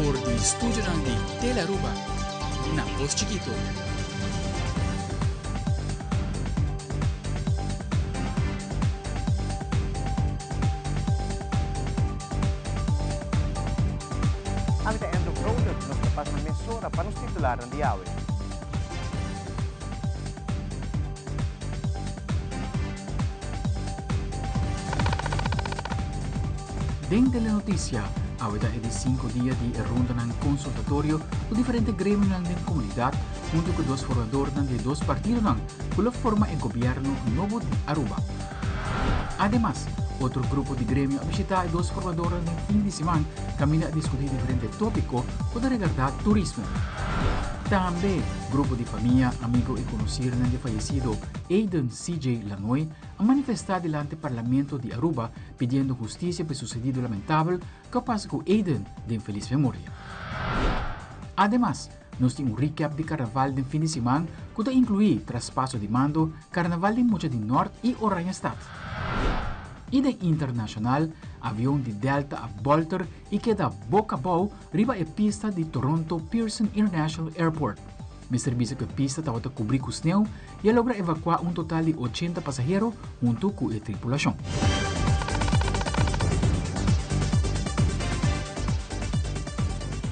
por di studio di Telaruba, na Voz Chiquito. Ang Andrew Broder nos tapas ng mesura para nos titularan di awit. Dentro della notizia, avete di 5 dias di ronda ng consultatorio con diferentes gremios ng comunidad junto con dos formadores de dos partidos con la forma el gobierno nuevo de Aruba. Además, otro grupo de gremio ha visitado dos formadores del fin de semana camina a discutir diferentes tópicos con regardar turismo. También, grupo de familia, amigos y conocidos del fallecido Aiden C.J. Lanoy han manifestado delante del Parlamento de Aruba pidiendo justicia por sucedido lamentable que pasó con Aiden de infeliz memoria. Además, nos tiene un recap de carnaval del fin de semana que incluye traspaso de mando, carnaval de Mocha del Norte y Oranjestad. Y de internacional, avión de Delta a Bolter y queda boca a boca riba a pista de Toronto Pearson International Airport. Mi servicio que pista estaba a cubrir con sneeuw y logra evacuar un total de 80 pasajeros junto con la tripulación.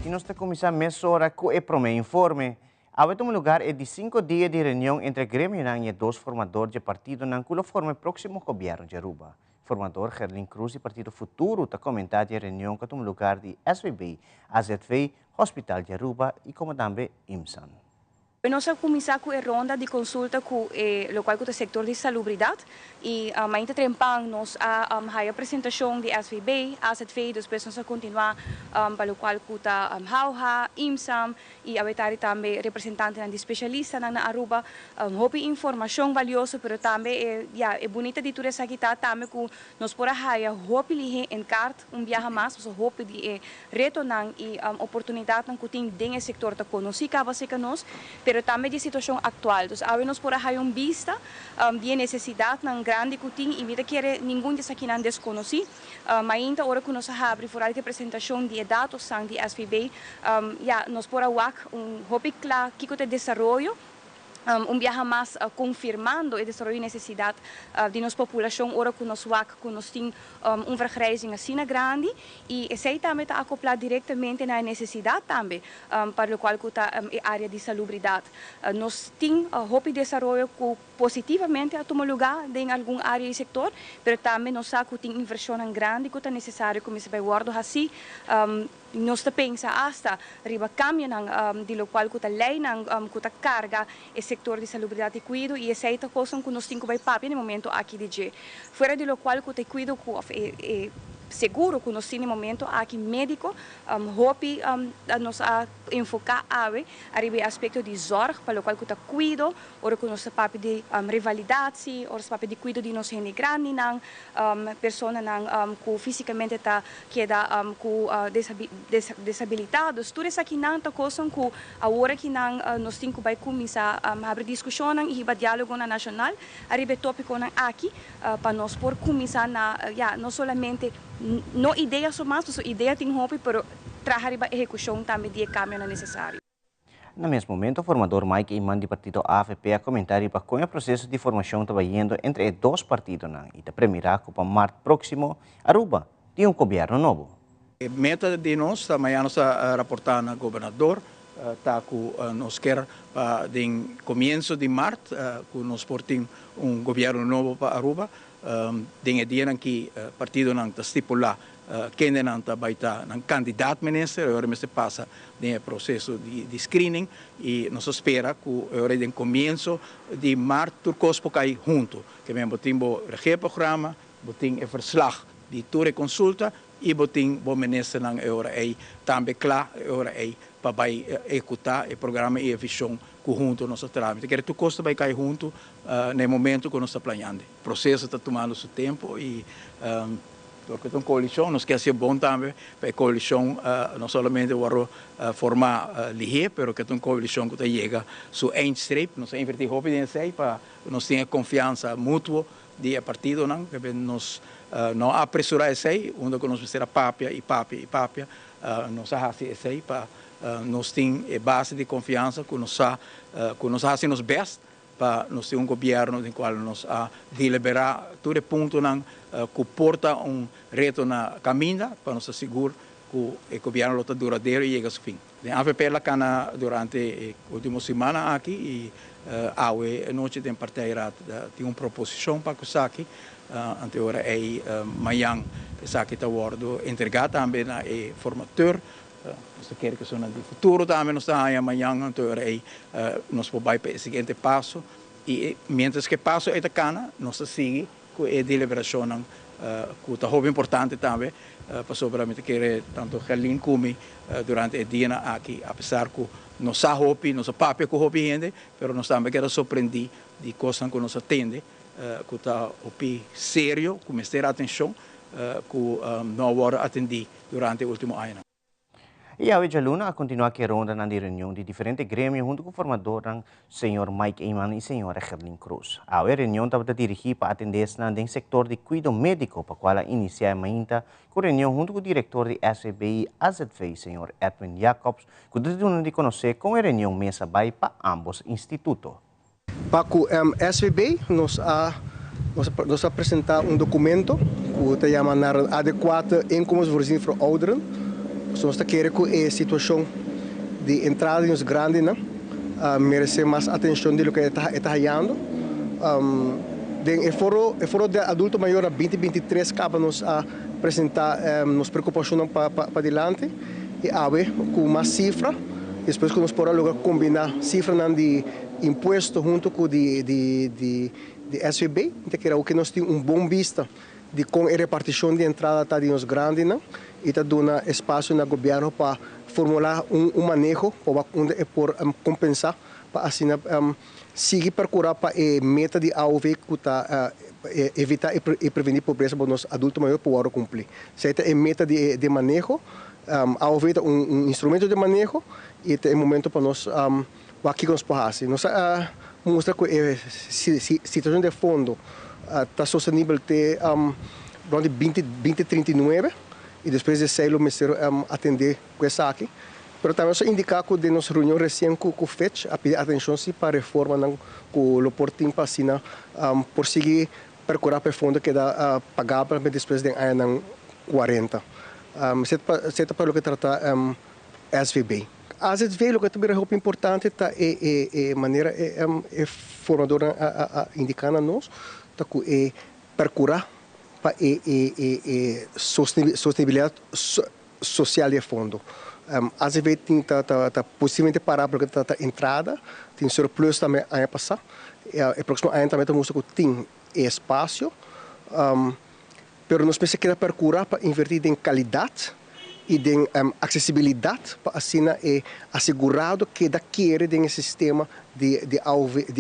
E nós começar a mesura com o primeiro informe. Há um lugar de 5 dias de reunião entre grêmio e dois formadores de partido que forma o próximo governo de Aruba. Formador Gerlin Cruz e Partido Futuro está comentando a reunião com um lugar de SVB, AZV, Hospital de Aruba e como também IMSAN. Nós começamos com a ronda de consulta com o local do setor de salubridade e ainda trempang nós a apresentação de SVB, AZV, depois nós continuar para o qual kuta Hauha, IMSAM e avetari também representante de especialista na Aruba, hopi informação valiosa, pero também é bonita de tudo isso aqui também com nós por a hopi lihe em carta viaja mais, hopi de retornar e oportunidade na kuting dentro do setor da conhecer que nós, pero também de situação atual. Então, nós por aí vista de necessidade ng grande kuting e vida que ninguém dessa aqui não desconhece, mas ainda hora que nós abrimos for a apresentação de dados de SVB, nós por aí hopi claro que o desenvolvimento viaja mais confirmando o desenvolvimento e necessidade de nossa população, ora que nós temos vergrijzing assim grande e esse também está acoplado diretamente na necessidade também para o qual está a área de salubridade. Nós temos hope desenvolvimento positivamente a tomar lugar em alguma área e setor, mas também nós sabemos que tem inversão grande que é necessário como se vai guardar assim. Nós pensa hasta riba cambio de local que está lei que está carga o setor de salubridade e cuido e essa é a coisa que nós temos que fazer no momento aqui de dia. Fora de local que está cuido seguro que nós temos no momento aqui médico, hope nós enfocar arriba aspecto de zorg para o qual que está cuido, ora que nós papi de rivalidade, ora papi de cuido de nós gente grande nang persona nang que fisicamente está queda com desabilitados, tudo isso aqui não tá coisa que agora que nós temos que vai começar a abrir discussão e diálogo na nacional, arriba tópico aqui para nós por começar na não somente não ideia só mais, mas ideia tem hope, pero trabalhar a execução também de caminho necessário. No mesmo momento, o formador Mike Iman do partido AFP a comentar para como o processo de formação está indo entre dois partidos e está premiado para março próximo, Aruba tem governo novo. A meta de nós, amanhã nós reportar ao governador, está com nós quer para o começo de março, que nós portamos governo novo para Aruba. Dingen dia que partido não está estipular quem não está vai estar candidato ministro, agora se passa no processo de screening e nós espera que agora no começo de março turcos por cair junto, que mesmo temos o programa, botem o verslag de toda consulta e botem o ministro não agora aí também claro agora aí para vai executar o programa e a visão junto nosso trâmite. Que tu custa vai cair junto no momento que nós estamos planejando. O processo está tomando seu tempo e porque tem coalição, nós queremos ser bom também para a coalição não somente formar ligeiro, mas que tem coalição que chega ao eindstreep, nós invertir hope nesse para nós ter confiança mútua de partido não, que nós não apressurar esse, onde nós vamos ser a papia e papia e papia, nós fazemos isso aí para nós ter base de confiança que nós fazemos best para nós ter governo no qual nós deliberar todo ponto que porta reto na caminho para nós assegurar que o governo está duradouro e chega ao fim. A AVP lá cana durante a última semana aqui e a noite tem partida tem uma proposição para que aqui ante ora é amanhã essa que está sendo entregada também na formateur nós queremos que são no futuro também nós está amanhã ante ora nós vamos para o seguinte passo e mientras que passo esta cana nós seguimos com a deliberação que está muito importante também para sobramente querer tanto Helene como durante o dia aqui apesar que nós sabemos nós papel que hobby gente pero nós também queremos surpreender de coisas que nós atende que está sério com ter atenção que não vai atender durante o último ano. E a Luna a continuar que ronda na reunião de diferentes grêmios junto com o formador Sr. Mike Eyman e Sra. Helene Cruz. A reunião estava dirigida para atender no setor de cuidado médico, para qual iniciar amanhã com a reunião junto com o diretor de SVB AZV, Sr. Edwin Jacobs, que deu de conhecer com a reunião mesa vai para ambos institutos. Para o SVB, nós apresentamos documento que se chama adequada inkomensvoorziening voor ouderen. Nós queremos que a situação de entrada nos grandes merece mais atenção do que está ganhando. O foro de adulto maior a 2023 acaba nos apresentar nos preocupações para adiante e com uma cifra. Depois que nós podemos combinar cifra de imposto junto com de SVB, então que nós temos bom vista de como a repartição de entrada está nos grandes e está dando espaço no governo para formular manejo por compensar para assim seguir procurar para a meta de AOV que está evitar e prevenir pobreza para os adultos maiores para cumprir. Se é a meta de manejo, AOV é instrumento de manejo e é o momento para nós aqui que nós podemos. Nós mostra que a situação de fundo está sustentável até 2039 e depois de sair o Ministério atender com essa aqui. Mas também só indicar que de nossa reunião recente com o FED a pedir atenção para a reforma com o portinho para assim, por seguir procurar para o fundo que dá pagável depois de ano 40. Certo para o que trata SVB. Às vezes, o que também é importante é a maneira é formadora indicando a nós que procurar para a sustentabilidade social do fundo. Às vezes, está possivelmente parar porque está entrada, tem surplus também ano passado, e próximo ano também temos que tem espaço, mas nós precisamos procurar para invertir em qualidade e de acessibilidade para assim assegurado que daquele tem sistema de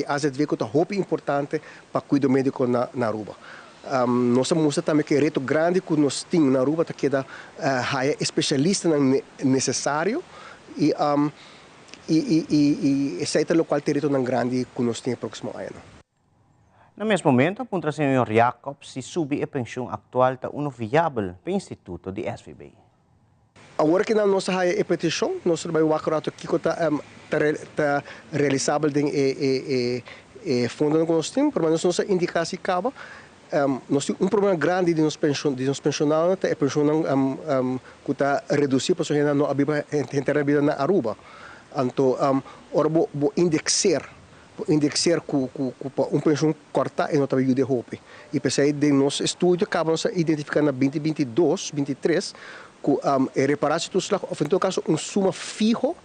AZV que é muito importante para o cuidado médico na Aruba. Nós mostra também que o reto grande que nós temos na Aruba é que é especialista necessário e esse é o local território grande que nós temos no próximo ano. No mesmo momento, o Sr. Jacobs se subir a pensão atual está viável para o Instituto de SVB. Agora que na nossa petição, nós trabalhamos aqui que está realizável em fundo que nós temos, mas nós indicamos que acaba. Nós temos problema grande de nos pensionados, é a pensão que está reduzida para a gente não ter a vida na Aruba. Então, agora vou indexar com pensão corta e não está de roupa. E pensei de nosso estúdio acabamos identificando na 2022, 2023, que reparar-se tudo, ou em todo caso, suma fijo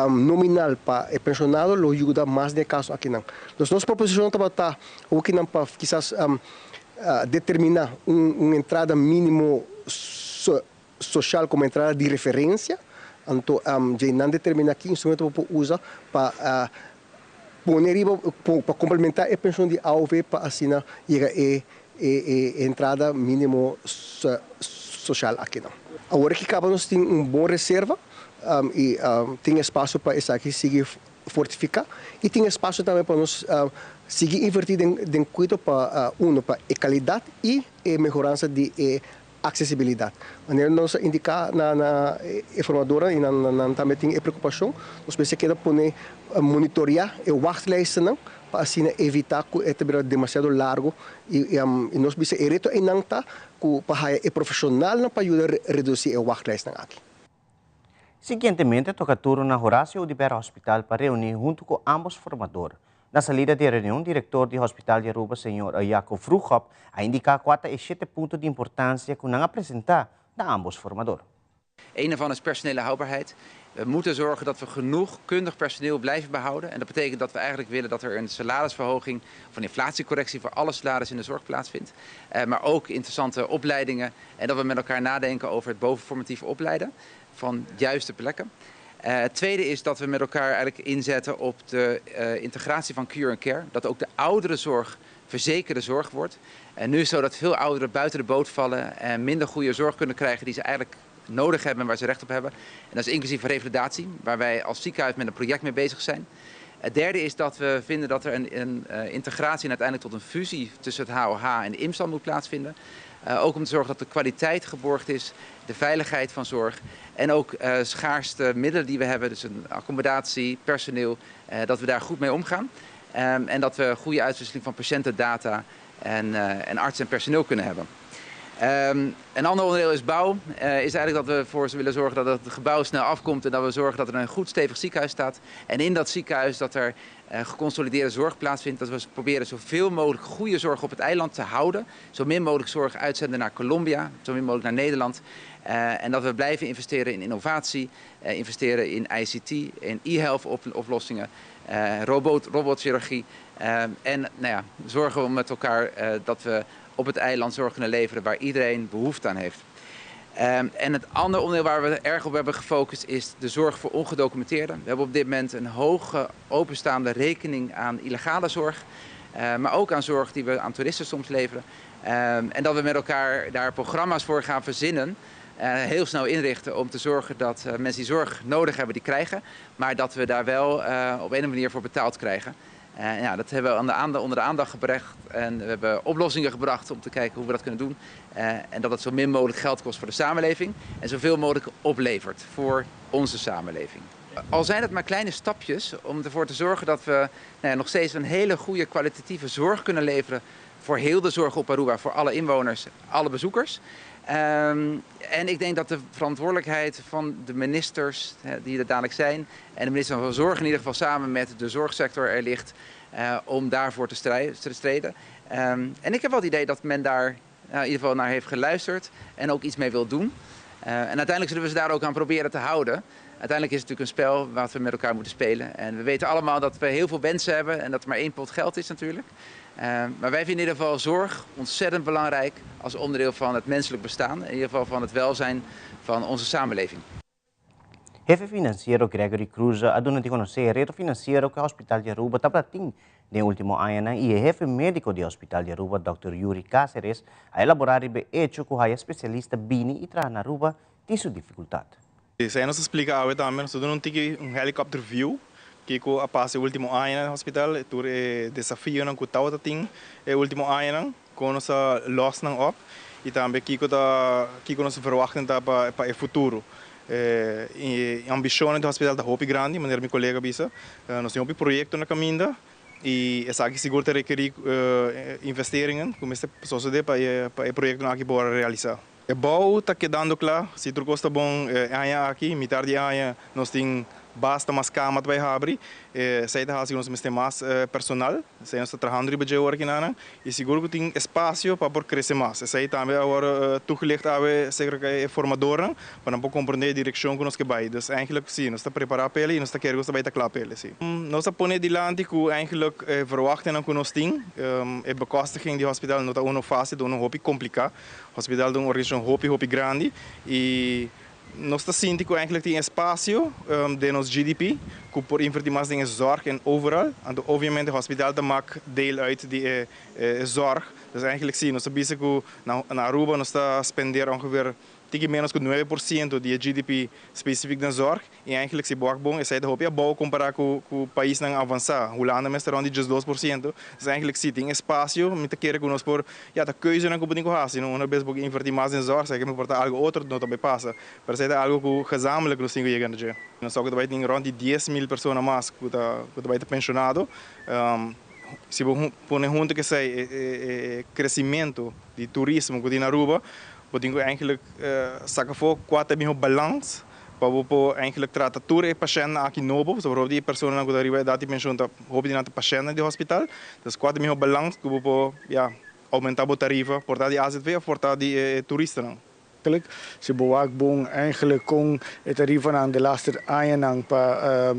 nominal para o pensionado, lo ajuda mais de caso aqui não. Nossa proposição está o que não para quizás determinar uma entrada mínimo social como entrada de referência, então já não determina que instrumento para usar para para complementar a pensão de AOV para assim chegar a entrada mínimo social aqui não. Agora que acabamos tem boa reserva e tem espaço para isso aqui seguir fortificar e tem espaço também para nós seguir invertir em cuidado para para a qualidade e a melhorança de accessibilidad. Wanneer nós indicar na informadora e na também tem preocupação, nós pensamos que pone monitorear e wachtlijsten para assim evitar que é demasiado largo e nós bisa ereto inanta que para é profissional na para ajudar a reduzir o wachtlijsten aqui. Siguientemente, toca turno na Horácio Udibera Hospital para reunir junto com ambos formadores. Na salida de reunião, o diretor do Hospital de Aruba, Sr. Jacob Vroegop, a indicar 4 e 7 puntos de importância que não apresentar na ambos formadores. Een daarvan is personele houdbaarheid. We moeten zorgen dat we genoeg kundig personeel blijven behouden. En dat betekent dat we eigenlijk willen dat er een salarisverhoging of een inflatiecorrectie voor alle salarissen in de zorg plaatsvindt. Maar ook interessante opleidingen en dat we met elkaar nadenken over het bovenformatief opleiden van juiste plekken. Het tweede is dat we met elkaar eigenlijk inzetten op de integratie van cure and care. Dat ook de ouderenzorg verzekerde zorg wordt. En nu is het zo dat veel ouderen buiten de boot vallen en minder goede zorg kunnen krijgen die ze eigenlijk nodig hebben en waar ze recht op hebben. En dat is inclusief revalidatie, waar wij als ziekenhuis met een project mee bezig zijn. Het derde is dat we vinden dat er een integratie en uiteindelijk tot een fusie tussen het HOH en de IMSAL moet plaatsvinden. Ook om te zorgen dat de kwaliteit geborgd is, de veiligheid van zorg en ook schaarste middelen die we hebben, dus een accommodatie, personeel, dat we daar goed mee omgaan. En dat we goede uitwisseling van patiëntendata en arts en personeel kunnen hebben. Een ander onderdeel is bouw. Is eigenlijk dat we ervoor willen zorgen dat het gebouw snel afkomt en dat we zorgen dat er een goed stevig ziekenhuis staat. En in dat ziekenhuis dat er geconsolideerde zorg plaatsvindt. Dat we proberen zoveel mogelijk goede zorg op het eiland te houden. Zo min mogelijk zorg uitzenden naar Colombia, zo min mogelijk naar Nederland. En dat we blijven investeren in innovatie, investeren in ICT, in e-health oplossingen, robotchirurgie. En zorgen we met elkaar dat we op het eiland zorg kunnen leveren waar iedereen behoefte aan heeft. En het andere onderdeel waar we erg op hebben gefocust is de zorg voor ongedocumenteerden. We hebben op dit moment een hoge openstaande rekening aan illegale zorg. Maar ook aan zorg die we aan toeristen soms leveren. En dat we met elkaar daar programma's voor gaan verzinnen. Heel snel inrichten om te zorgen dat mensen die zorg nodig hebben, die krijgen. Maar dat we daar wel op een of andere manier voor betaald krijgen. Dat hebben we onder de aandacht gebracht en we hebben oplossingen gebracht om te kijken hoe we dat kunnen doen. En dat het zo min mogelijk geld kost voor de samenleving en zoveel mogelijk oplevert voor onze samenleving. Al zijn het maar kleine stapjes om ervoor te zorgen dat we nog steeds een hele goede kwalitatieve zorg kunnen leveren voor heel de zorg op Aruba, voor alle inwoners, alle bezoekers. En ik denk dat de verantwoordelijkheid van de ministers die er dadelijk zijn en de minister van Zorg in ieder geval samen met de zorgsector er ligt om daarvoor te strijden. En ik heb wel het idee dat men daar in ieder geval naar heeft geluisterd en ook iets mee wil doen. En uiteindelijk zullen we ze daar ook aan proberen te houden. Uiteindelijk is het natuurlijk een spel wat we met elkaar moeten spelen. En we weten allemaal dat we heel veel wensen hebben en dat er maar 1 pot geld is natuurlijk. Maar wij vinden in ieder geval zorg ontzettend belangrijk als onderdeel van het menselijk bestaan. In ieder geval van het welzijn van onze samenleving. Jefe financiero Gregory Cruz aduna de conocer el reto financiero que o Hospital de Aruba está platín de último año y el jefe médico del Hospital de Aruba, Dr. Yuri Cáceres, a elaborar el hecho que hay especialista Bini y traen Aruba de su dificultad. Zij nos explica ahora también, nosotros tenemos un helicopter view que a passa o último ano no hospital, tur desafio não kutau tating o último ano com nossa loss não op e também que nossa verwachting para o futuro. A ambição do hospital da hopi grande, maneira meu colega bisa, nós temos um projeto na caminho e essa aqui seguro te requer investeringen, como este sucede para o projeto não aqui para realizar. O bau está quedando claro, se tu gosta bom aqui, metade de ano nós temos basta mais cama para abrir, sai da casa nós temos mais personal, sai nós trabalhando riba de hora aqui nana e seguro que tem espaço para por crescer mais. Sai também agora toegelegd aan zeker formadora para não compreender a direção que nós que vai. Dus eigenlijk sim, nós está preparar para ele e nós está querendo vai estar klaar para ele sim. Nós está pondo dilante que eigenlijk verwachtingen que nós tem, a bekostiging die hospital não está uma fase, de uma hopi complicada. Hospital de uma organização hopi grande e nós está sentindo que eigenlijk tem espaço de nos GDP, que por investir mais em zorg en overal. En obviamente o hospital maakt deel uit die zorg. Dus eigenlijk zie je, nós está que na Aruba nós está spenderen ongeveer tegen menos que 9% de GDP specifiek na zorg. E eigenlijk se boakbong is hij de hoop ja bouw comparar com o país não avançar. Holanda mesmo around just 2%. Dus eigenlijk zit in espaço, met keren com nós por ja da keuze na companhia com haast. Não best bog invertir mais em zorg, sei que me porta algo outro não também passa. Mas é algo que gezamenlijk nós temos chegando já. Nós só que vai ter around 10.000 pessoas mais que vai ter pensionado. Se você põe junto que sei crescimento de turismo que tem na Aruba, você tem eigenlijk saca fogo 4.000 balans para você eigenlijk tratar tudo e paciente aqui novo, sobre die pessoa que arriva dati pension tá hobby na paciente de hospital, das 4.000 balans que você ja aumentar a tarifa, portar de AZV, portar de turista não. Se boakbong eigenlijk kon het tarifa aan de laster aanang pa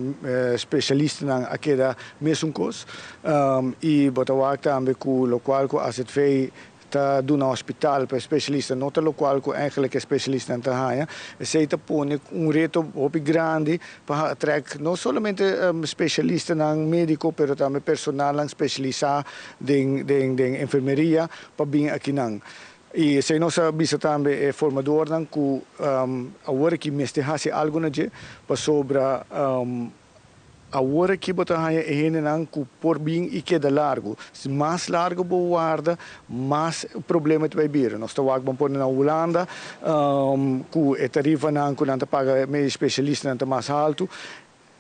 specialisten aan akeda mesunkos e botawak tambe ku lokaal ku AZV ta doen hospital para specialisten not lo qual ko eigenlijk specialisten aan te haya se ta pone reto hopi grande para trek não somente specialisten aan médico pero também personal aan specialista de enfermeria para bem aqui nang. E se nós bisa também é formador não que agora que mestre há algo na je para sobra agora que bota haya é não que por bem e que da largo se mais largo guarda mais problema vai vir nós está vamos pôr na Holanda que é tarifa não que não paga meio especialista não mais alto.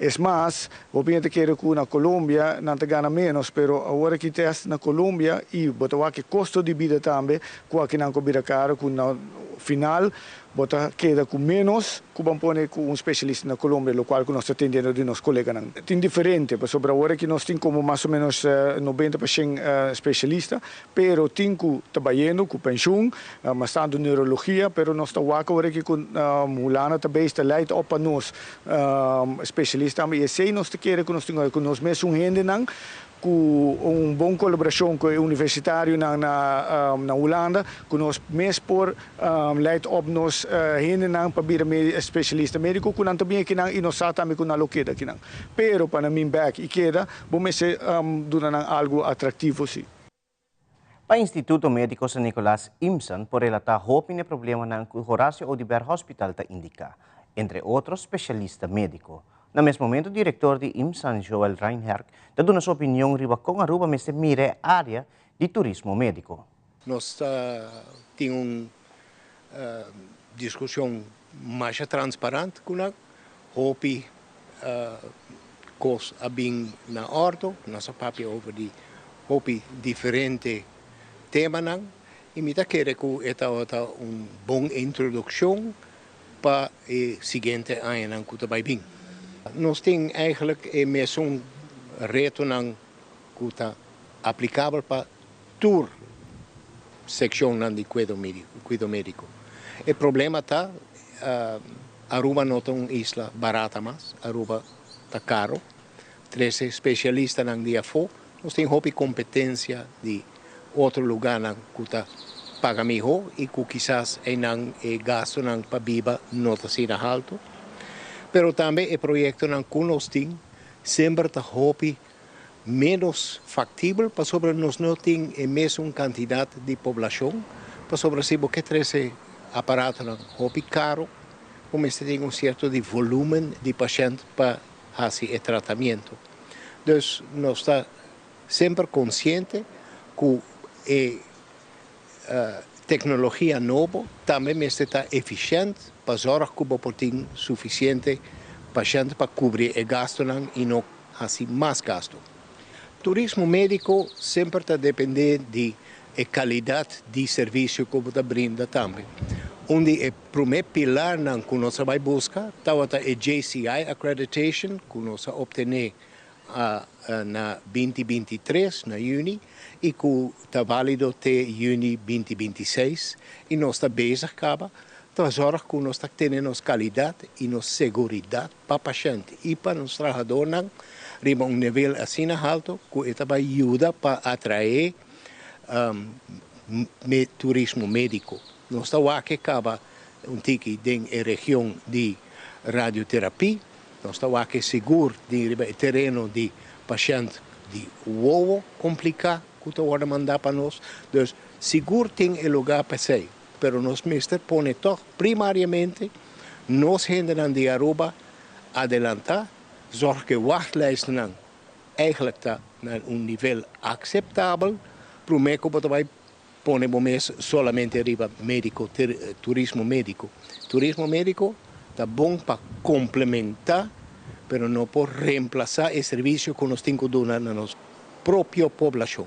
Es más, obviamente quiero que na Colômbia não te gana menos, pero agora que test na Colômbia e botar que custo de vida também, que não cobra caro, que no final bota queda com menos, que vamos pôr com especialista na Colômbia, o qual que nós estamos atendendo de nossos colegas. Tem diferente, sobre agora que nós temos como mais ou menos 90% especialista, pero tem que trabalhando com pensão, mas estando neurologia, pero nós estamos agora que com mulana também está leid op a nós especialista, e se nós queremos que nós temos com nós mesmos gente não com boa colaboração com o universitário na Holanda, que nós mesmo por leid op nós gente não para vir especialista médico, que não também aqui não e nós também com na loqueda aqui não. Pero para mim back e queda, vamos ser durante algo atrativo sim. Pa Instituto Médico San Nicolás IMSAN por relatar hoping problema ng Horacio Odiber Hospital ta indica, entre outros especialista médico. Na mesmo momento, o diretor de IMSAN, Joel Reinhardt, está dando sua opinião riba com Aruba, mas mire área de turismo médico. Nós temos uma discussão mais transparente com a hopi cos abing na ordem, nossa papel over de hopi diferente tema nang e me querer que esta outra boa introdução para o seguinte ano nang que vai bem. Nós temos eigenlijk mesmo reto nang que está aplicável para toda secção nang de cuidado médico. O problema está Aruba não é uma isla barata mais, Aruba está caro. 13 especialistas nang dia fo, nós temos hopi competência de outro lugar que está paga melhor e que quizás é gasto para viva não está sendo alto. Pero também o projeto que nós temos sempre está menos factível para sobre nós não tem a mesma quantidade de população para sobre se você traz aparato caro, como se tem certo de volume de paciente para fazer o tratamento. Então, nós está sempre consciente que tecnologia nova também está eficiente para zorgar que você tem suficiente paciente para cobrir o gasto e não assim mais gasto. Turismo médico sempre está dependendo de qualidade de serviço que você brinda também. Onde o primeiro pilar que nós vamos buscar está o JCI Accreditation, que nós obtemos na 2023, na junho, e que está válido até junho 2026. E nós estamos bezig para zorgar que nós temos qualidade e segurança para o paciente e para os trabalhadores, riba nível assim alto, que isso vai ajudar para atrair turismo médico. Nós estamos aqui na região de radioterapia, nós estamos aqui seguro no terreno de paciente de ovo complicado, que está mandar para nós. Então, seguro tem lugar para ser. pero nos mister pone toch primariamente nos hinderen de Aruba adelantar, zorg que wachtlijsten dan eigenlijk naar un nivel acceptabel, promeco dat wij ponemos solamente arriba médico, turismo médico. Turismo médico está bom para complementar, pero no por reemplazar el servicio que nos tenemos que dar a nuestra propia población.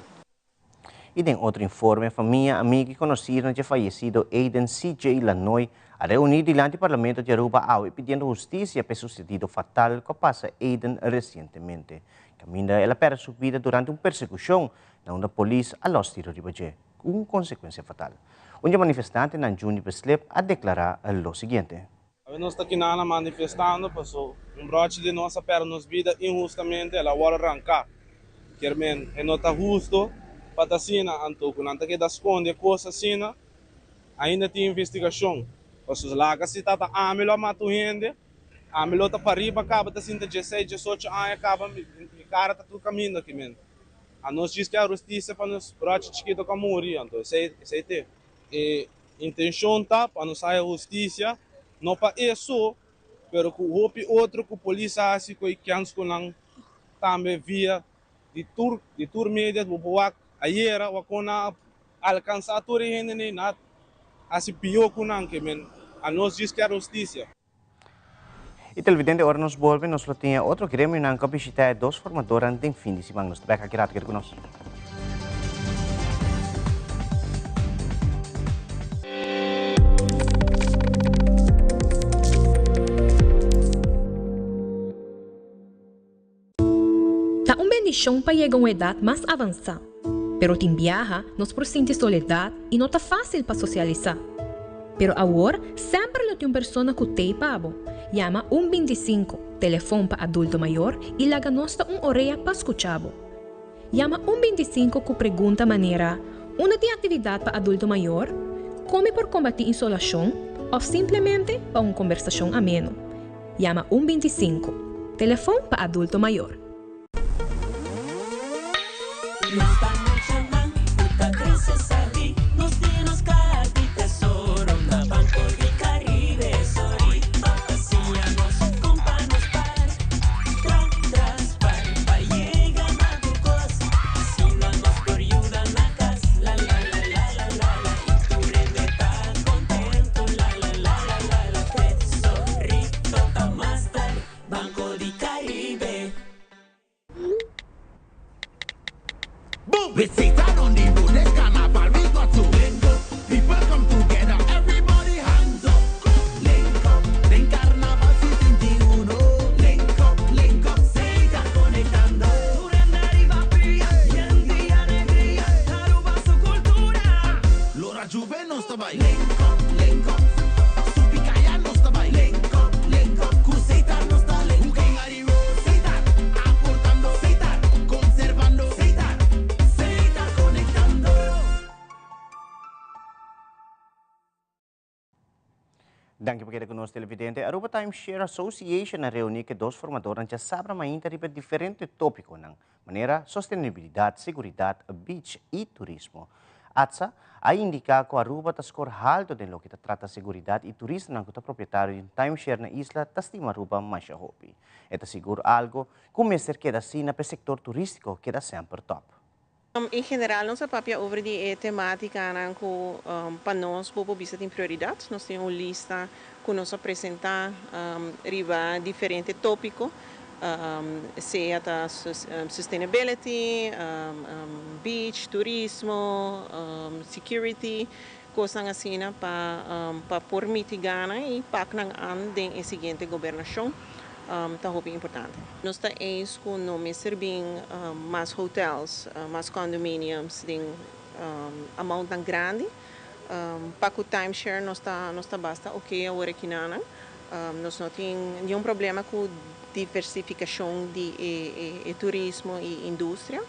E em outro informe, a família, amiga e conhecida de falecido Aiden C.J. Lanoy a reunido diante do Parlamento de Aruba pedindo justiça pelo sucedido fatal que passa Aiden recentemente. Caminda ela perde sua vida durante uma persecução onde a polícia a los tiros de Bajé, com consequência fatal. Um manifestante na Juni Beslep a declarar o seguinte. Nós estamos aqui manifestando, passou broche de nossa perna nos vida injustamente, ela vai arrancar. Quermen, não está justo. Patasina, Antoco, não tem que esconder coisas assim, ainda tem investigação. Os lagas se tá amelo mato gente, amelo tá para riba, acaba tá sinta 16, 18 anos, acaba e cara tá tudo caminho aqui mesmo. A nós diz que a justiça para nos brote chiquito como morrer, então sei ter. E intenção tá para nos sair a justiça, não para isso, pero com o outro que a polícia assim que canso não também via de tour média do boac. Ayer wakona alcançar tudo gente nem nada, assim pior que não que men, a nós diz que a justiça. E televidente agora nos volve, nós tinha outro grêmio na capacidade dos formadores em fim de semana. Nós vai aqui rápido conosco. Tá uma bendição para chegar a uma idade mais avançada. Pero tim viaja, nos presente soledade e não tá fácil para socializar. Pero agora, sempre tem uma pessoa que tem pabo. Llama 125, telefone para adulto maior e laga nosta orelha para escuchabo. Llama 125 que pergunta maneira, uma tem atividade para adulto maior, come por combater insolação ou simplesmente para uma conversação ameno. Llama 125, telefone para adulto maior. Danke por conosco, televidente. A Aruba Timeshare Association na reunião que dos formadores já sabem mais sobre diferentes tópicos, na maneira sustentabilidade, segurança, beach e turismo. Atsa, a indicar que a Aruba está escor alto no que trata segurança e turismo na que proprietário de um timeshare na isla estima Aruba mais a hobby. É seguro algo que o mestre queda assim no setor turístico queda sempre top. Em geral, nossa papia over die temática para nós, bobo bisa tem prioridade. Nós temos uma lista que nós apresentar riba diferente tópico, seja sustainability, beach, turismo, security, coisas assim para por mitigar e para que a seguinte governação. Tá bem importante. Nós estamos com nome servir mais hotels, mais condomínios de amount tão grande. Para o timeshare nós tá basta ok agora aqui nós não tem nenhum problema com diversificação de turismo e indústria,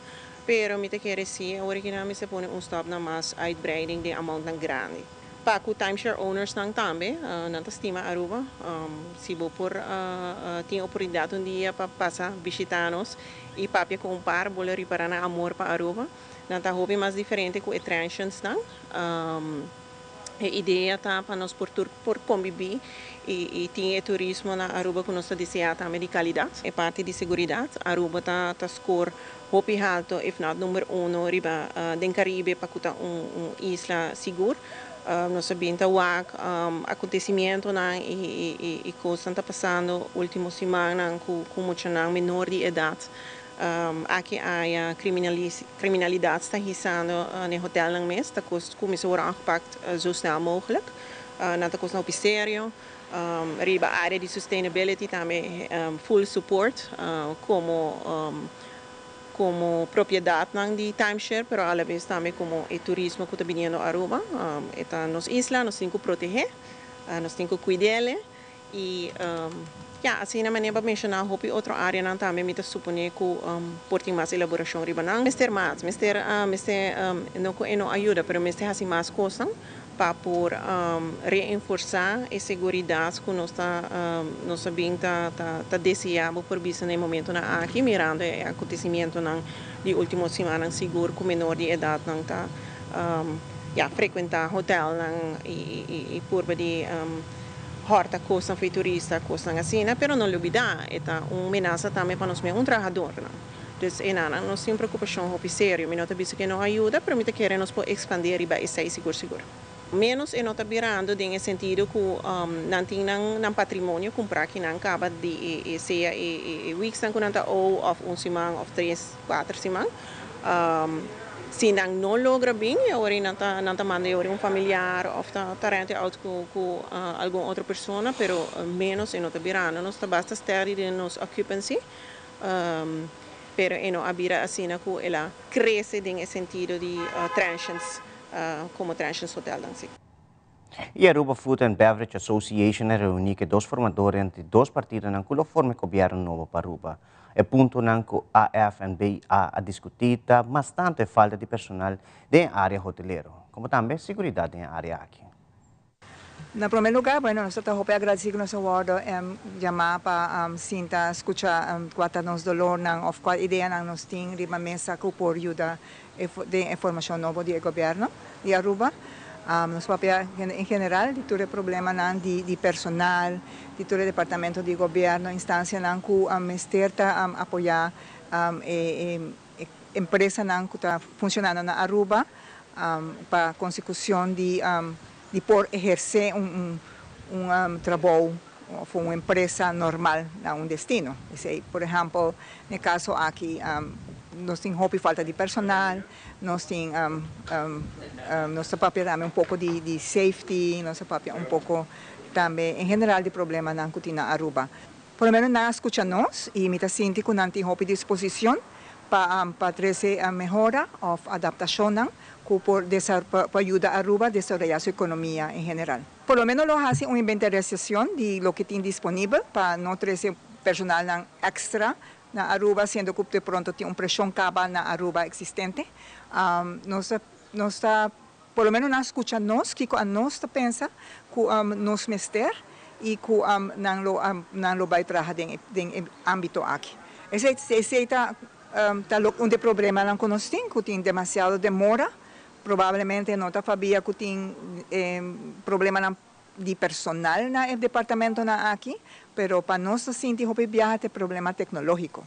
pero me te quer sim agora aqui me se põe stop na mais uitbreiding de amount tão grande. Para o timeshare owners também, não estima Aruba, se vou por tem oportunidade dia para passar visitar-nos e para comprar, vou reparar amor para Aruba, não está hobby mais diferente com attractions A ideia tá para nós por conviver e tem turismo na Aruba que nós deseja também de qualidade. É parte de segurança. Aruba tá score hopi alto, if not número 1 riba den Caribe para kuta isla seguro. Nós sabemos que acontecimento e coisas está passando última semana com muitos menor de idade. Aqui há criminalidade está risando no hotel ng mes, tá começou a aangepakt zo snel mogelijk. Nata coisa no sério, riba área de sustainability também full support como propriedade de timeshare, pero a la vez também como o turismo que está vindo a Aruba. Esta nos isla, nós temos que proteger, nós temos que cuidar e assim na maneira para mencionar hopi outra área não também me supõe que por ter mais elaboração riba não mister não ajuda pero mister assim mais coisa para por reforçar a segurança que nós sabemos tá desejável por vista no momento na aqui mirando o acontecimento de última semana seguro com menor de idade não tá frequentar hotel e por de horta coisa foi turista coisa assim, pero não olvidar esta ameaça também para nós mesmos trabalhador, não. Então nós sem preocupação hopi sério, me nota que não ajuda, pero me quer nos por expandir e vai ser seguro. Menos nota virando em sentido que não tem não patrimônio comprar que não acaba de ser weeks não conta ou of semana of 3-4 semanas. Se não logra bem, agora não manda familiar ou rente out com alguma outra pessoa, pero menos não está virando, não está basta estar de nos occupancy, pero não abira assim que ela cresce em sentido de transitions, como transitions hotel danci. E a Aruba Food and Beverage Association reuniu que dois formadores entre dois partidos na qual forma governo novo para Aruba. É ponto que a AFNB a discutir bastante falta de personal na área hotelera, como também segurança na área aqui. Na primeiro lugar, bueno, nós estamos agradecidos que nosso award chamar para sinta escutar qual nos dolor of qual ideia nós temos de uma mesa que por ajuda de informação nova do governo de Aruba. Nós papel em geral de todo problema de personal, de todo departamento de governo, instância que o ministério está apoiar empresa que está funcionando na Aruba para a consecução de por exercer trabalho ou uma empresa normal na destino. Por exemplo, no caso aqui, nós temos falta de personal, nós temos nosso papel também pouco de safety, nosso papel pouco também, em geral, de problema na Kutina Aruba. Por lo menos, nós escutamos e me sinto que não temos disposição para trazer a melhora ou adaptação para ajudar a Aruba a desenvolver sua economia em geral. Por lo menos, nós fazemos uma inventarização de lo que tem disponível para não trazer personal extra na Aruba, sendo que de pronto tem uma pressão cabal na Aruba existente. Nós por lo menos nós escutamos que nós pensa que nós mester e que não vai trabalhar em âmbito aqui. Esse é problema que nós temos, que tem demasiado demora, provavelmente não sabia que tem problema de personal no departamento aqui, pero para nós sentir que viaja é problema tecnológico.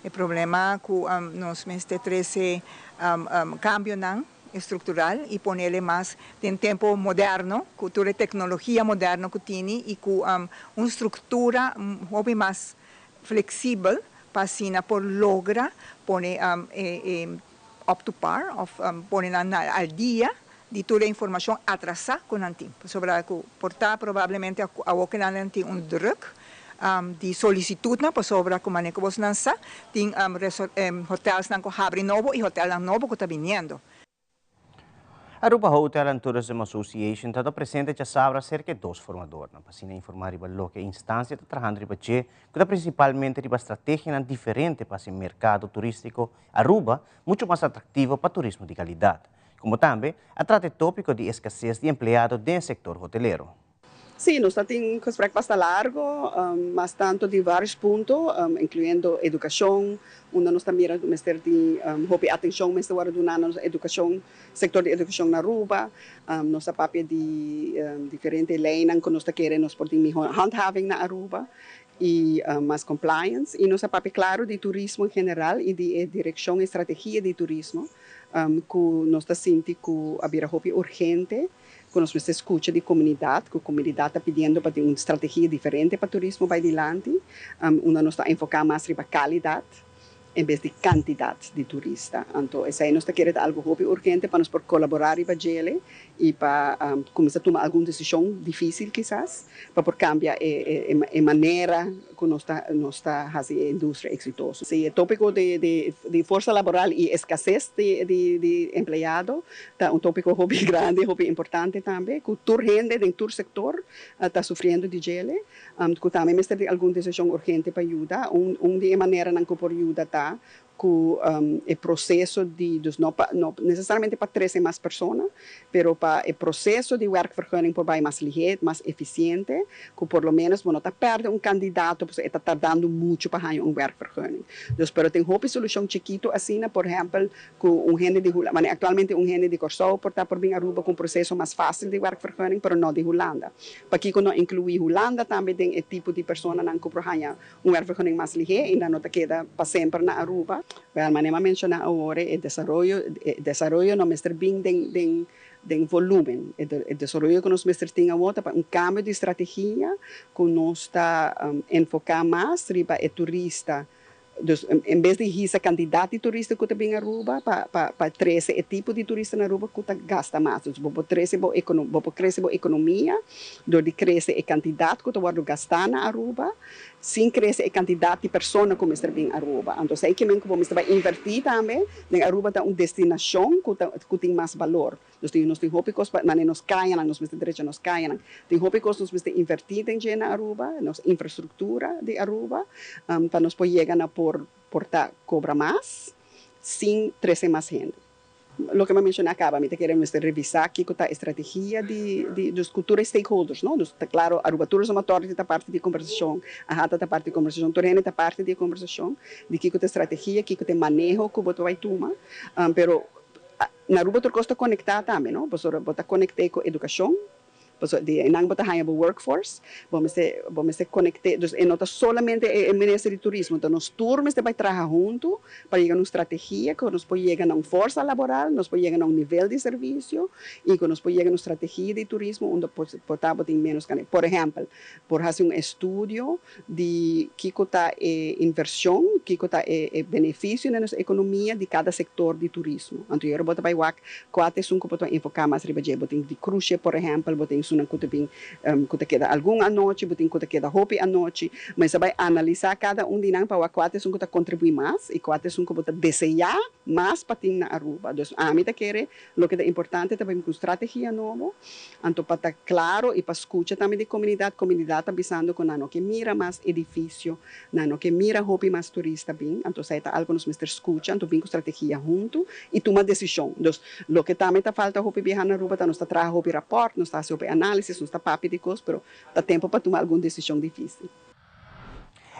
É problema que nós trazer cambio estrutural e ponerle mais em tempo moderno, cultura e tecnologia moderna que tem e com uma estrutura mais flexível para por logra poner up to par, poner al dia de toda a informação atrasada com o tempo. Sobre portar provavelmente a que não tem druk de solicitude para sobre como é que você não sabe, tem hotéis que abrem novo e hotéis novo que está vindo. Aruba Hotel and Tourism Association está presente já sabe cerca de dois formadores. Para informar o que a instância está trabalhando que está principalmente uma estratégia diferente para o mercado turístico Aruba, muito mais atrativo para turismo de qualidade, como também a trata tópico de escassez de empregados no setor hotelero. Sim, nós temos um gesprek bastante largo, mas tanto de vários pontos, incluindo educação, onde nós também temos de atenção, mas agora do educação, setor de educação na Aruba, nossa papel de diferentes leis que nós queremos, nós podemos handhaving na Aruba, e mais compliance, e nossa papel claro de turismo em geral e de direção e estratégia de turismo, que nós sentimos que havia urgente, que nós escuta de comunidade, que a comunidade está pedindo para ter uma estratégia diferente para o turismo para adiante, onde nós estamos enfocando mais na qualidade, em vez de quantidade de turistas. Então, essa aí nós queremos algo urgente para nós por colaborar com ele e para começar a tomar alguma decisão difícil, quizás, para cambiar a maneira que nós está fazendo a indústria exitosa. O tópico de força laboral e escassez de empregado é um tópico grande, importante também, que toda gente dentro do setor está sofrendo de ele, que também nós temos alguma decisão urgente para ajudar, de maneira que por ajudar que o processo de não necessariamente para 13 mais pessoas, mas para o processo de werkvergunning por mais ligeiro, mais eficiente, que por lo menos não está perdendo um candidato, porque está tardando muito para ganhar werkvergunning. Então, tem uma solução chiquito assim, por exemplo, com gente de Holanda, atualmente gente de Corsou por estar por vir Aruba com um processo mais fácil de werkvergunning, mas não de Holanda. Para que não incluir Holanda também tem o tipo de pessoa que por ganhar werkvergunning mais ligeiro, ainda não queda para sempre na Aruba. Well, manema mencionar agora o desarrollo no mestre bem de volume, o desarrollo que nós mestre tem agora para cambio de estratégia que nós está enfocar mais para o turista. Em vez de essa quantidade de turistas que tem na Aruba, para crescer o tipo de turista na Aruba que gasta mais. Então, para crescer a economia, de crescer a quantidade que vai gastar na Aruba, sem crescer a quantidade de pessoas que estão bem na Aruba. Então, aí que vamos invertir também, na Aruba é uma destinação que tem mais valor. Nós temos hópicos, mas nós caem, nós temos direito, nós caem. Tem hópicos, nós temos invertir em Aruba, nossa infraestrutura de Aruba, para nós poder chegar por cobrar mais, sem trazer mais gente. O que eu mencionei acaba, me queremos revisar aqui com a estratégia dos culturas stakeholders, não? Claro, a Aruba Tourism Authority está parte de conversação, a Hata está parte de conversação, Torrene está parte de conversação, de que a estratégia, que o manejo que você vai tomar, pero na Aruba tu costa conectar também, não? Você bota conectar com educação, de nang bota hanya workforce, vamos se conectar, e não solamente o Ministério de Turismo, então nós turmas vai trabalhar junto para chegar a uma estratégia que nós podemos chegar a uma força laboral, nós podemos chegar a um nível de serviço e que nós podemos chegar a uma estratégia de turismo onde potamos ter menos canais. Por exemplo, por fazer um estudo de que está a inversão, que está o benefício na nossa economia de cada setor de turismo. Então, eu vou trabalhar quatro que podemos enfocar mais riba de cruise, por exemplo, sunan kuta bing kuta queda alguma noite, buting kuta queda hopi a noite, mas vai analisar cada dinang para quatro sun kuta contribuir mais e quatro sun kuta desejar mais para ting na Aruba. Então, a mim quer lo que é importante também com estratégia nova, então para estar claro e para escutar também de comunidade tá avisando com nano que mira mais edifício, nano que mira hopi mais turista bem, então sai tá algo nos mister escuta, então bem com estratégia junto e toma decisão. Então, lo que também tá falta hopi viajar na Aruba, tá nos tá traga hopi rapport, nos tá hopi análise, nos tá papi de coisas, pero tá tempo para tomar alguma decisão difícil.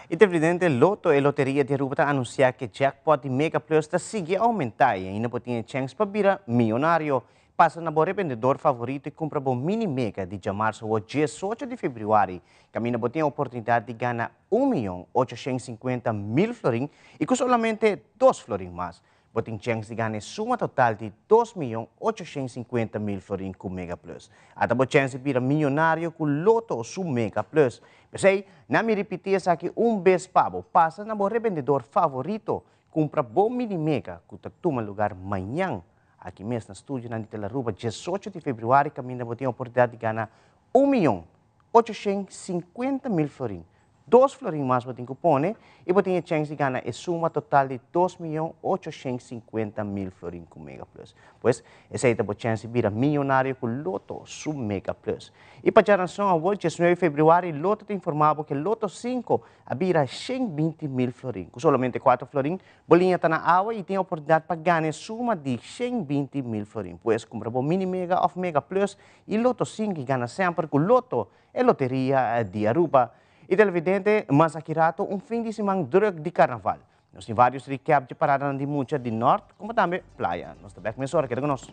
O presidente Loto e Loteria de Aruba anunciou que jackpot de Mega Plus está seguindo a aumentar e ainda tem chance para virar milionário. Passa na boa vendedor favorito e compra bom mini mega de março ou 18 de fevereiro. Camina tem a oportunidade de ganhar 1.850.000 florim e com somente 2 florim mais. Tem chance de ganhar suma total de 2.850.000 florim com Mega Plus. Até tem chance de virar milionário com Loto ou su Mega Plus. Mas aí, não me repetir isso aqui vez pabo. Passa na boa vendedor favorito, compra bom mini mega que toma lugar amanhã. Aqui mesmo no estúdio, na Aruba, 18 de fevereiro, Camina tem a oportunidade de ganhar 1.850.000 florim. 2 florin mais botin cupone e botin chance de ganhar a suma total de 2.850.000 florin com Mega Plus. Pois, essa é a chance de virar milionário com Loto sub Mega Plus. E para a razão, a hoje, 19 de fevereiro, Loto te informava que Loto 5 vira 120.000 florin. Com somente 4 florin, bolinha está na água e tem a oportunidade para ganhar suma de 120.000 florin. Pois, compra o Mini Mega of Mega Plus e Loto 5 ganha sempre com Loto e Loteria de Aruba. E televidente, mas aqui rato, fim de semana druk de carnaval. Nós temos vários recap de parada de muita de norte, como também praia. Nós estamos bem, mesmo que nós.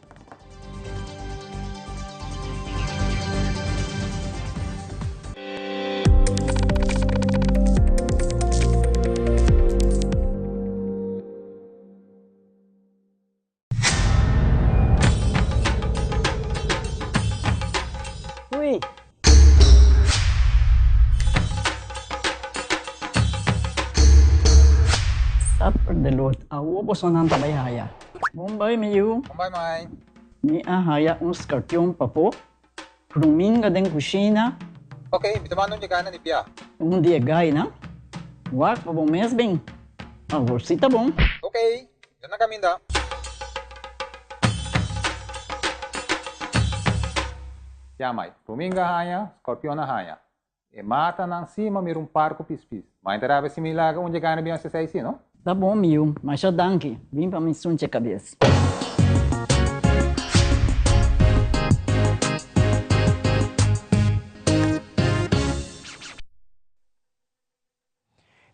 Ui. Upper the Lord, awo bosonan tabayaya. Bombay miyu. Bombay mai. Ni ahaya scorpion papo. Pruminga den kusina. Okay, bitamanong di kana ni Pia. Dia gay na. Wak pa bom mes bem. Agora si tá bom. Okay, dyan na kami da. Yamay, Pruminga haya, Scorpion haya. E mata nang cima mir parco pispis. Mas interava se milaga onde gana bem essa aí, não? Tá bom, miu, mas já danke. Vim para me sunte a cabeça.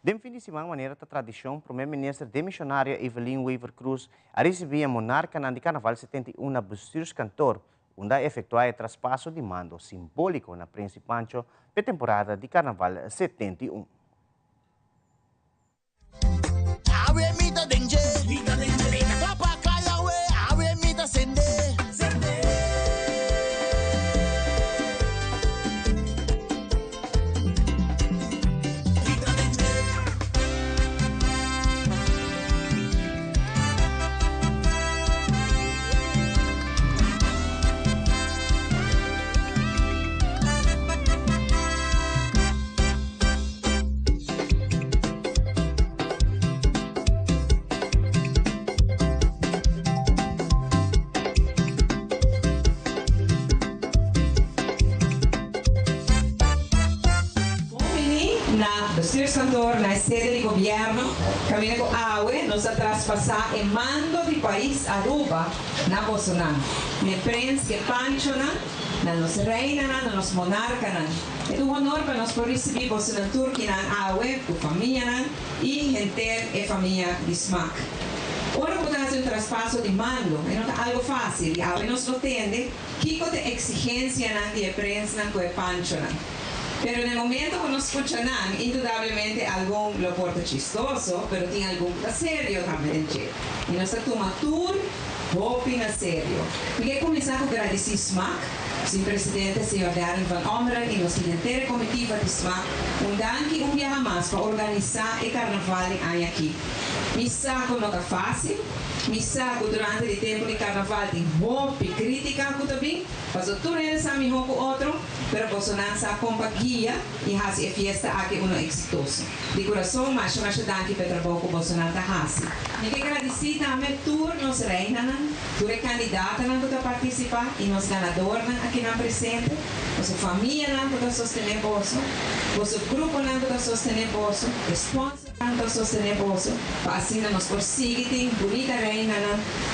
De fim de semana, maneira da tradição, o primeiro-ministro demissionário Evelyn Weaver Cruz a receber a monarca na de Carnaval 71 na Bustos Cantor, onde efetuar o traspasso de mando simbólico na Príncipe Pancho para a temporada de Carnaval 71. Bustos Cantor, na sede de governo, caminho com AUE, nos a traspassar o mando do país Aruba na Bolsonaro. Me prens que Pancho na nossa reina, na nossa monarca. É um honor para nós por receber Bolsonaro Turki na AUE, com família e gente e família de SMAC. Ora, quando fazer um traspasso de mando, não é algo fácil. A AUE nos entende que a exigência de prensa com Pancho. Pero en el momento que nos escuchan, indudablemente algo lo porta chistoso, pero tiene algo serio también. Y nuestra toma tour, opina serio. Porque começar com agradecer SMAC, o presidente, senhor Darren Van Omeren, e nossa inteira comitiva de SMAC, danke dia mais para organizar o carnaval em aqui. Me saco não é fácil, me saco durante o tempo de carnaval tem roupa e crítica também, mas o tour é só me com outro, pero Bolsonaro sa companhia e hasi a fiesta aqui uno exitoso. De coração, mas danke para o trabalho que Bolsonaro está fazendo. Me que agradecer também tour nos reina, tour é candidata para participar e nos ganador aqui na presente, nossa família para sostener bolso, nosso grupo para sostener bolso, sponsor para sostener bolso, para assim nós conseguimos bonita reina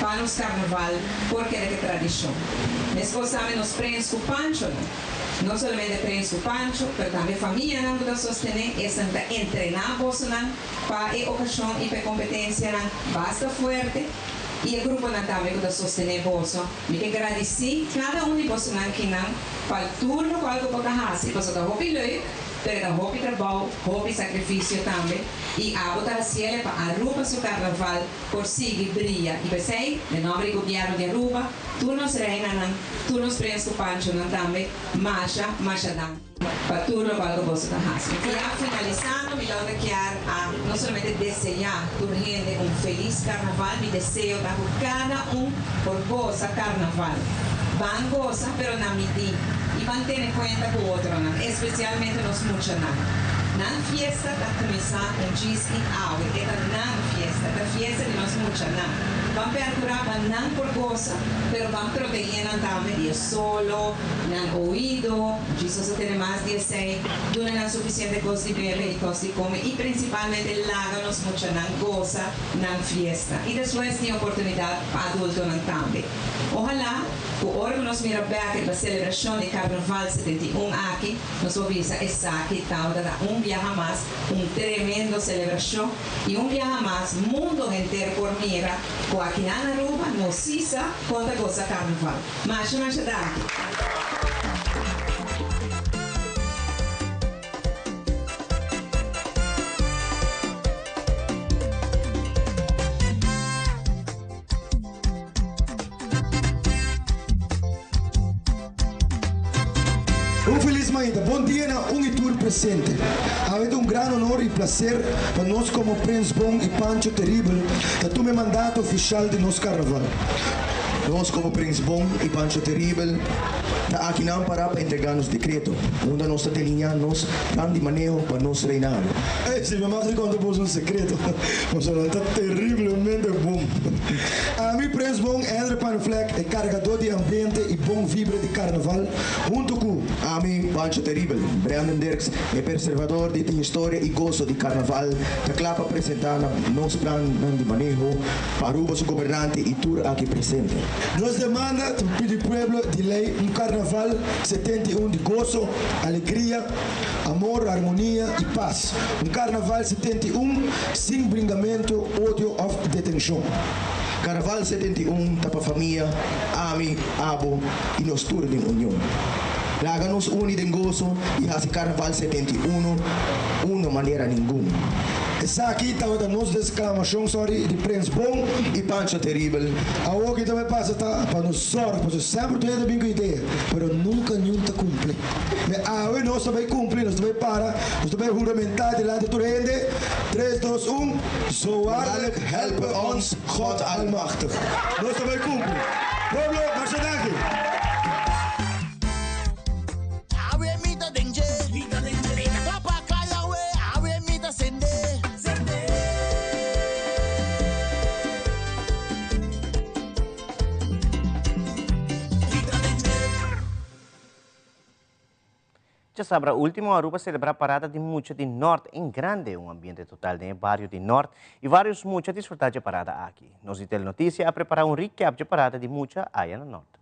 para os carnaval, porque é que tradição. Nós gostamos nos prens com Pancho, não somente prens com Pancho, mas também a família para sostener e treinar Bolsonaro para a ocasião e para a competência basta forte. E o grupo também para sostener bolso. Me quero agradecer cada de Bolsonaro que não para o turno que algo para fazer, para o hobby leuk, para o hobby trabalho, hobby sacrifício também. E a botar cielo para Aruba seu carnaval por seguir brilha. E pensei, no nome do governo de Aruba, turnos reina, turnos preso Pancho também, marcha dan. Para turno para algo você está fazendo. E já finalizando, me dá a não somente desejar por gente feliz carnaval, me desejo dar cada por goza carnaval. Van goza, pero na medida. E manter em conta com o outro, especialmente nos muchos. nan fiesta da começar um diz e awe, eta nan fiesta, da fiesta de nós mucha nan. Vamos percurar nan por goza, pero vamos proteger nan também dia solo, nan ouído, Jesus tem mais dia sem, duna nan suficiente coisa de beber e coisa de comer, e principalmente láganos mucha nan goza, nan fiesta. E depois tem oportunidade para adulto nan também. Ojalá, o órgão nos mira bem da celebração de Carnaval 71 aqui, nos avisa essa aqui, tal, da viaje mais, tremendo celebração, e viaje mais, mundo inteiro por mira, com aqui na Aruba, no Sisa, quando goza Carnaval. Mas daqui. Maida, bom dia na Unitur presente. Ha sido un gran honor y placer para nos como Prince Bong y Pancho Terrible que tu me mandato oficial de nos carnaval. Nós, como Prince Bong e Pancho Terrible, está aqui não para entregar nos decreto, onde nós está delineando plan de manejo para nos reinar. Se me mais conta por um secreto, mas está terrivelmente bom. A mim, Prince Bong, André Panfleck, é carregador de ambiente e bom vibra de carnaval, junto com a mim, Pancho Terrible, Brandon Dirks, é preservador de história e gozo de carnaval, que clapa apresentar nosso plan de manejo para o nosso governante e tour aqui presente. Nos demanda do pueblo de lei carnaval 71 de gozo, alegria, amor, harmonia e paz. Carnaval 71 sem bringamento, ódio ou detenção. Carnaval 71 para a família, ami, abo e nos tour de união. Laga-nos unidos em gozo e assim Carnaval 71 uma maneira nenhuma. Essa aqui está a nossa exclamação, de Prince Bong e Pancho Terrible. A outra também passa para nos sorte, porque sempre tem bem com ideia, mas nunca nenhum te cumpre. Mas nós também cumprir, nós também para, nós também juramentar delante do rende. 3, 2, 1. Zo waarlijk helpen ons God Almachtig. Nós também cumprir. Pueblo, Marcedaki. Já sabe, o último Aruba celebra a parada de Mucha de Norte em grande, ambiente total de bairro de Norte e vários Mucha desfrutar de parada aqui. Nos Itel Notícia a preparar recap de parada de Mucha aí no Norte.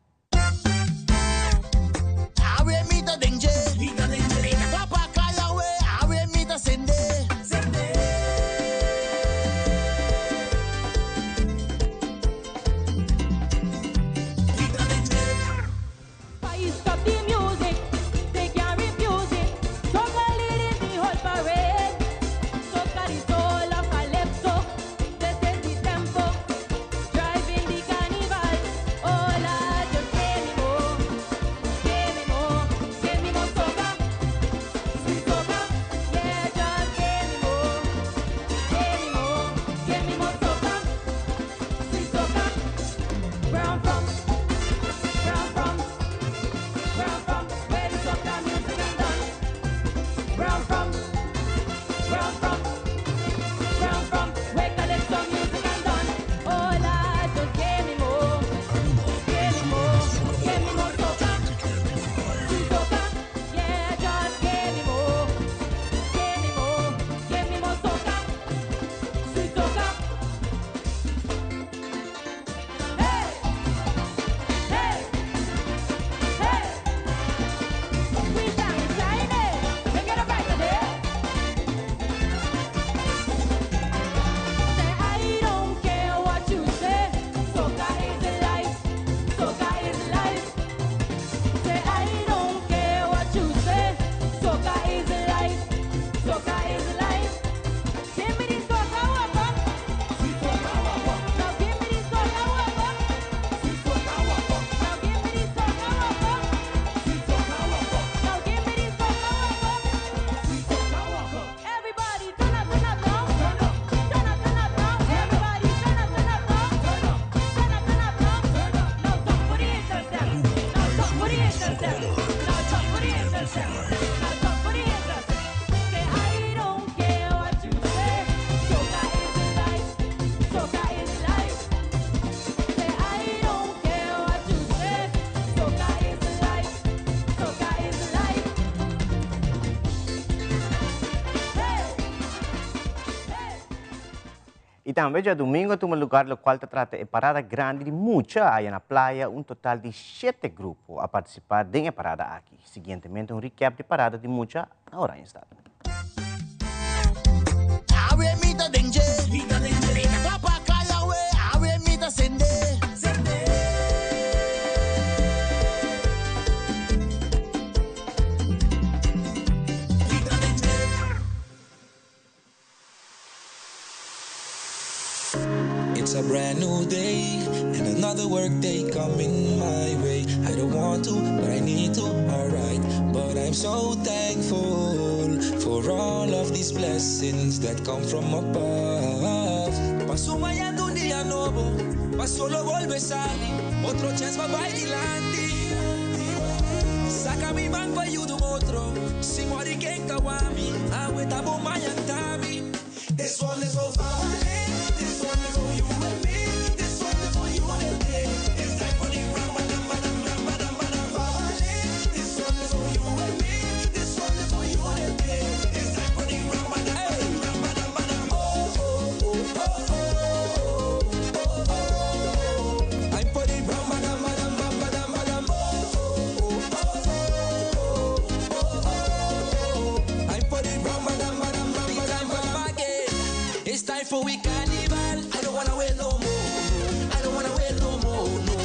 também já domingo tem um lugar no qual trata de parada grande de muita aí na praia, total de 7 grupos a participar da parada aqui. Seguintemente, recap de parada de muita na hora em estado. It's a brand new day and another work day coming my way. I don't want to, but I need to, alright. But I'm so thankful for all of these blessings that come from above. Pasumaya un día nuevo, solo vuelve sali, otro chance va adelante. Saca mi banco ayuda otro, si muori que kawami, agüita bomaya tami. This one is so far. This one is for you and me. This one is for you and me. It's time for the This one is for you and me. This one is for you and me. It's time for the I'm for the It's time for we carnival. I don't wanna wait no more. I don't wanna wait no more. No.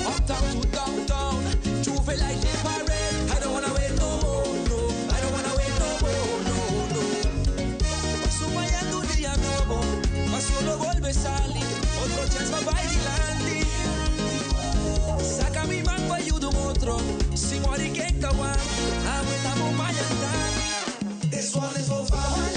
Uptown to downtown, Juve like the parade. I don't wanna wait no more. No. I don't wanna wait no more. No. Pasumaya un día nuevo, solo vuelve sali, otro chance va adelante. Saca mi banco ayuda otro, si muori que kawan, agüita bomaya tami. This one is for family.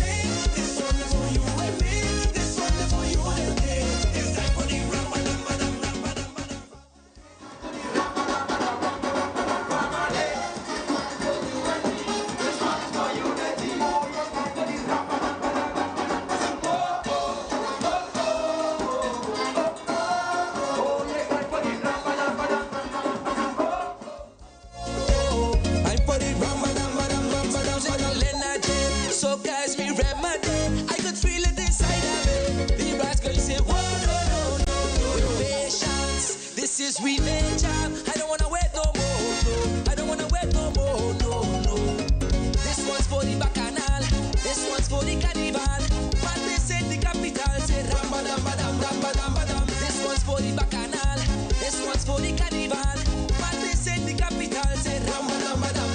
So guys, me remedy. I could feel it inside of me. The brass girl say, whoa, no. With patience, this is we nature. I don't wanna wait no more, no. I don't wanna wait no more, no. This one's for the bacchanal. This one's for the carnival. But they say the capital say rambadam, badam. This one's for the bacchanal. This one's for the carnival. But they say the capital say rambadam, badam.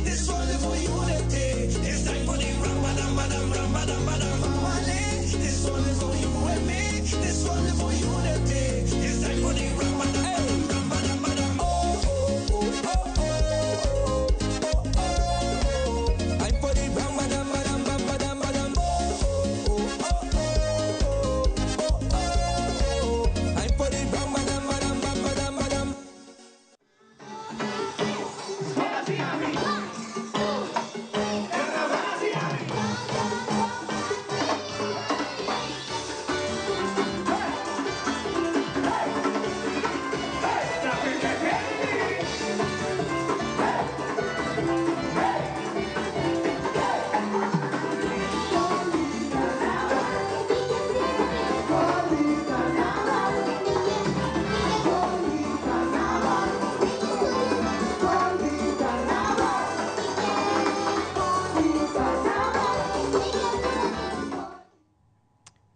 This one is for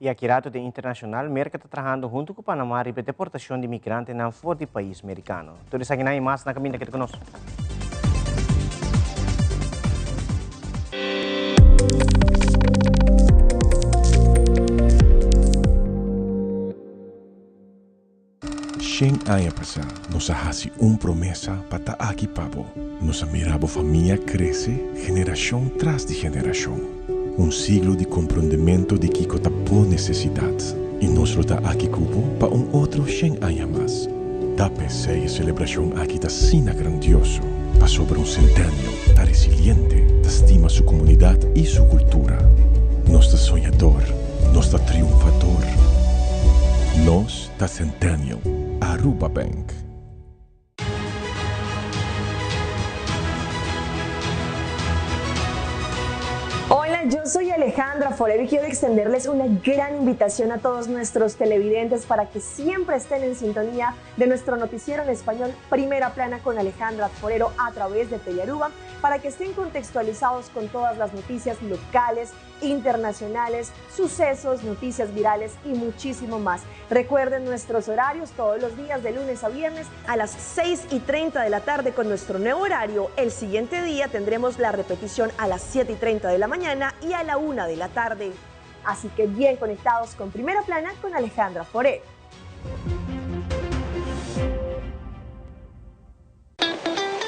E aqui rato de internacional, Merca está trabalhando junto com o Panamá para a deportação de imigrantes na fora do país americano. Tudo isso aqui na mais na caminho aqui conosco. Shen aya pasa, nos hace promesa para aquí pavo. Nos mirabo familia crece, generación tras de generación. Siglo de comprendimiento de que cota por necesidad. Y nos lo da aquí cubo para otro Shen aya más. Da PC y celebración aquí da sina grandioso. Pa sobre centenio, da resiliente, da estima su comunidad y su cultura. Nos da soñador, nos da triunfador. Nos da centenio. Aruba Bank. Hola, yo soy Alejandra Forero y quiero extenderles una gran invitación a todos nuestros televidentes para que siempre estén en sintonía de nuestro noticiero en español Primera Plana con Alejandra Forero a través de Telearuba, para que estén contextualizados con todas las noticias locales, internacionales, sucesos, noticias virales y muchísimo más. Recuerden nuestros horarios todos los días de lunes a viernes a las 6:30 de la tarde con nuestro nuevo horario. El siguiente día tendremos la repetición a las 7:30 de la mañana y a la 1 de la tarde. Así que bien conectados con Primera Plana con Alejandra Forero.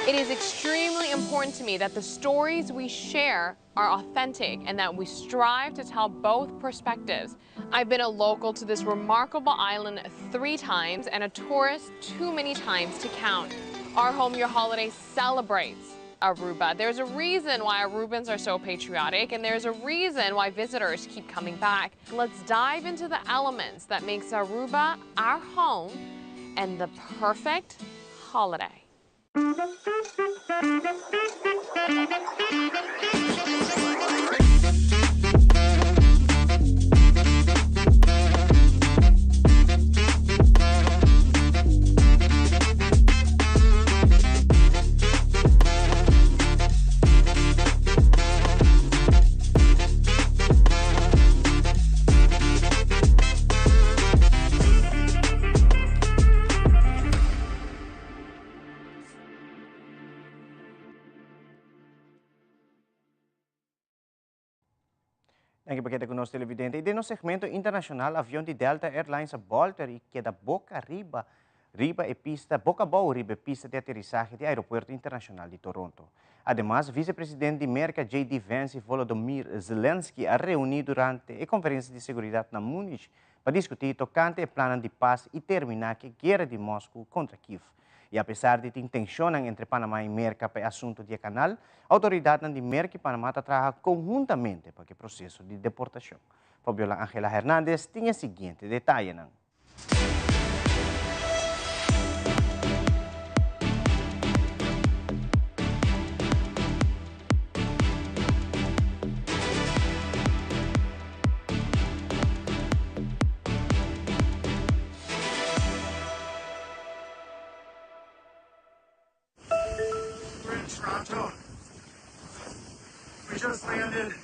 It is extremely important to me that the stories we share are authentic and that we strive to tell both perspectives. I've been a local to this remarkable island 3 times and a tourist too many times to count. Our Home Your Holiday celebrates Aruba. There's a reason why Arubans are so patriotic, and there's a reason why visitors keep coming back. Let's dive into the elements that makes Aruba our home and the perfect holiday. Nakipagkita ko nos televidente. E no segmento internacional, avião de Delta Airlines a Bolter e queda Boca e pista, Boca Boa riba pista de aterrissagem do Aeroporto Internacional de Toronto. Además, vice-presidente de América J.D. Vance e Volodymyr Zelensky a reunir durante a Conferência de Seguridade na Múnich para discutir tocante ao plano de paz e terminar a guerra de Moscou contra Kiev. E apesar de ter tensão entre Panamá e América para o assunto do canal, a autoridade de América e Panamá trabalham conjuntamente para o processo de deportação. Fabiola Angela Hernández tinha o seguinte detalhe. Toronto. We just landed.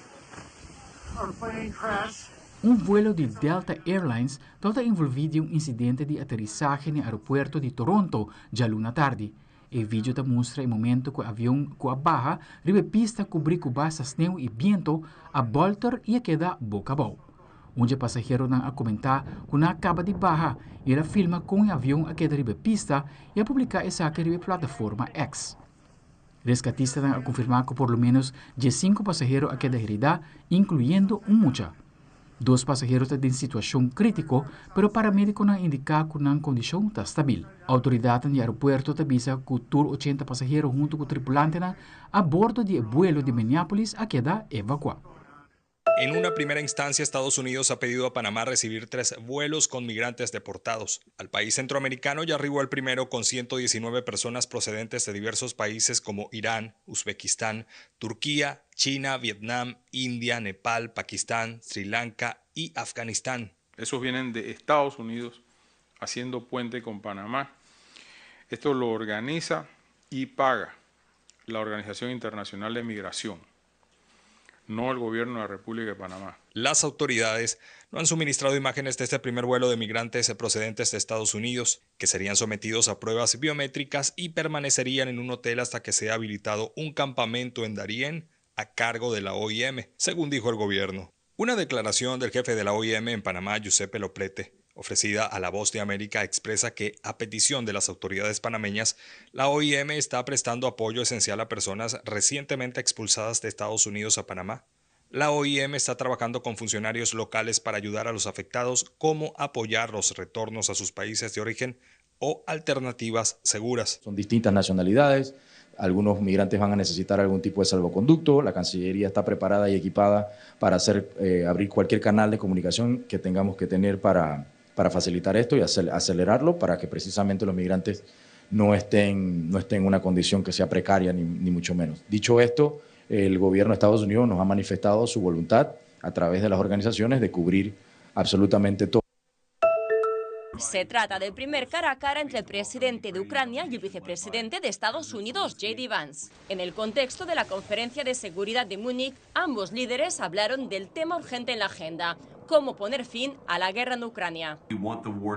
Our plane crashed. Vuelo de Delta Airlines está envolvido em incidente de aterrissagem no aeroporto de Toronto já luna tarde. O vídeo mostra o momento que o avião com a barra ribe pista cobrir com basas neu e vento a Bolter e a queda boca abaixo. Onde passageiro não a comentar que não acaba de barra e ela filma com o avião a queda ribe pista e a publicar essa ribe plataforma X. Rescatistas han confirmado que por lo menos 15 pasajeros han quedado heridos, incluyendo un muchacho. 2 pasajeros están en situación crítica, pero paramédicos han indicado que la condición está estable. Autoridades del aeropuerto avisan que todos 80 pasajeros junto con tripulantes a bordo del vuelo de Minneapolis han quedado evacuados. En una primera instancia, Estados Unidos ha pedido a Panamá recibir 3 vuelos con migrantes deportados. Al país centroamericano ya arribó el primero con 119 personas procedentes de diversos países como Irán, Uzbekistán, Turquía, China, Vietnam, India, Nepal, Pakistán, Sri Lanka y Afganistán. Esos vienen de Estados Unidos haciendo puente con Panamá. Esto lo organiza y paga la Organización Internacional de Migración. no el gobierno de la República de Panamá. Las autoridades no han suministrado imágenes de este primer vuelo de migrantes procedentes de Estados Unidos, que serían sometidos a pruebas biométricas y permanecerían en un hotel hasta que sea habilitado un campamento en Darién a cargo de la OIM, según dijo el gobierno. Una declaración del jefe de la OIM en Panamá, Giuseppe Loprete, ofrecida a La Voz de América, expresa que, a petición de las autoridades panameñas, la OIM está prestando apoyo esencial a personas recientemente expulsadas de Estados Unidos a Panamá. La OIM está trabajando con funcionarios locales para ayudar a los afectados, como apoyar los retornos a sus países de origen o alternativas seguras. Son distintas nacionalidades. Algunos migrantes van a necesitar algún tipo de salvoconducto. La Cancillería está preparada y equipada para abrir cualquier canal de comunicación que tengamos que tener para facilitar esto y acelerarlo para que precisamente los migrantes no estén en una condición que sea precaria ni mucho menos. Dicho esto, el gobierno de Estados Unidos nos ha manifestado su voluntad a través de las organizaciones de cubrir absolutamente todo. Se trata del primer cara a cara entre el presidente de Ucrania y el vicepresidente de Estados Unidos, J.D. Vance. En el contexto de la Conferencia de Seguridad de Múnich, ambos líderes hablaron del tema urgente en la agenda: cómo poner fin a la guerra en Ucrania.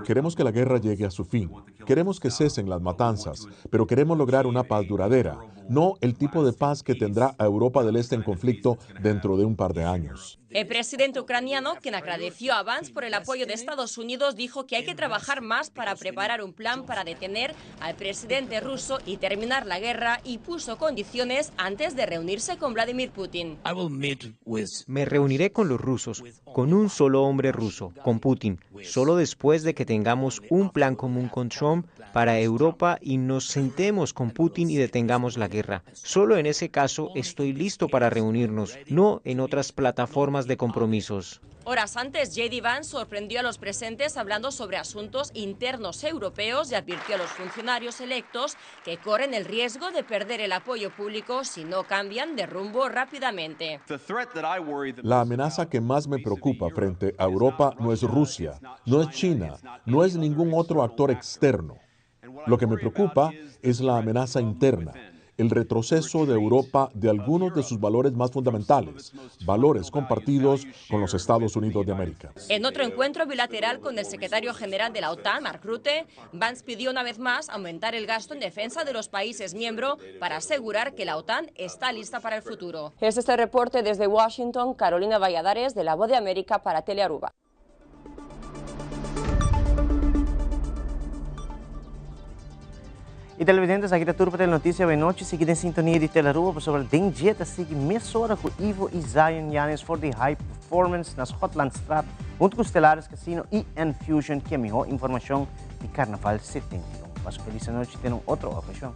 Queremos que la guerra llegue a su fin. Queremos que cesen las matanzas, pero queremos lograr una paz duradera, no el tipo de paz que tendrá a Europa del Este en conflicto dentro de un par de años. El presidente ucraniano, quien agradeció a Vance por el apoyo de Estados Unidos, dijo que hay que trabajar más para preparar un plan para detener al presidente ruso y terminar la guerra, y puso condiciones antes de reunirse con Vladimir Putin. Me reuniré con los rusos, con un solo hombre ruso, con Putin, solo después de que tengamos un plan común con Trump para Europa y nos sentemos con Putin y detengamos la guerra. Solo en ese caso estoy listo para reunirnos, no en otras plataformas de compromisos. Horas antes, J.D. Vance sorprendió a los presentes hablando sobre asuntos internos europeos y advirtió a los funcionarios electos que corren el riesgo de perder el apoyo público si no cambian de rumbo rápidamente. La amenaza que más me preocupa frente a Europa no es Rusia, no es China, no es ningún otro actor externo. Lo que me preocupa es la amenaza interna, el retroceso de Europa de algunos de sus valores más fundamentales, valores compartidos con los Estados Unidos de América. En otro encuentro bilateral con el secretario general de la OTAN, Mark Rutte, Vance pidió una vez más aumentar el gasto en defensa de los países miembros para asegurar que la OTAN está lista para el futuro. Es este reporte desde Washington, Carolina Valladares, de La Voz de América para Telearuba. E televidentes, aqui da turma da notícia da noite, seguida em sintonia de Telearuba sobre o dia da seguir meia hora com Ivo e Zion Yanis for the high performance nas Hotlandstraat, junto com os Stellaris Casino e Enfusion, que é a melhor informação de Carnaval 71. Passo feliz noite, tem outra ocasião.